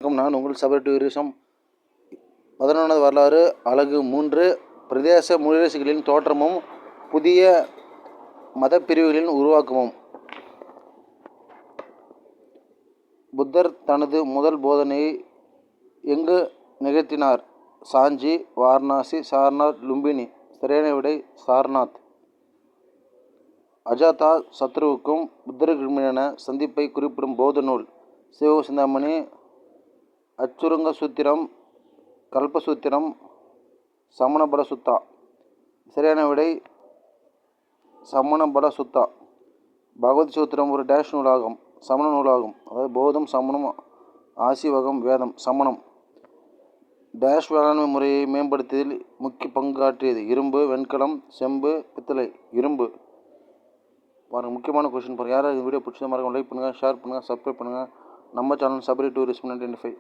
வணக்கம். நான் உங்கள் சபரி டூரிசம். 11வது வரலாறு அலகு 3 பிரதேச முடிரசுகளின் தோற்றமும் புதிய மதப்பிரிவுகளின் உருவாக்கமும். புத்தர் தனது முதல் போதனையை எங்கு நிகழ்த்தினார்? சாஞ்சி, வாரணாசி, சாரநாத், லும்பினி. சரியான விடை சாரநாத். அஜாதா சத்ருவுக்கும் புத்தருக்குமிடையான சந்திப்பை குறிப்பிடும் பௌத்த நூல். சிவசிந்தாமணி, அச்சுருங்க சூத்திரம், கல்பசூத்திரம், சமணபட சுத்தா. சரியான விடை சமணபட சுத்தா. பகவத் சூத்திரம் ஒரு டேஷ் நூலாகும், சமண நூலாகும். அதாவது பௌத்தம், சமணம், ஆசீவகம், வேதம். சமணம் டேஷ் வேளாண்மை முறையை மேம்படுத்துவதில் முக்கிய பங்காற்றியது. இரும்பு, வெண்கலம், செம்பு, பித்தளை. இரும்பு. பாருங்கள், முக்கியமான கொஸ்டின் பாருங்கள். யாராவது இந்த வீடியோ பிடிச்ச மாதிரி லைக் பண்ணுங்கள், ஷேர் பண்ணுங்கள், சப்ஸ்கிரைப் பண்ணுங்கள். நம்ம சேனல் சபரி டூரிஸ்ட் 1995.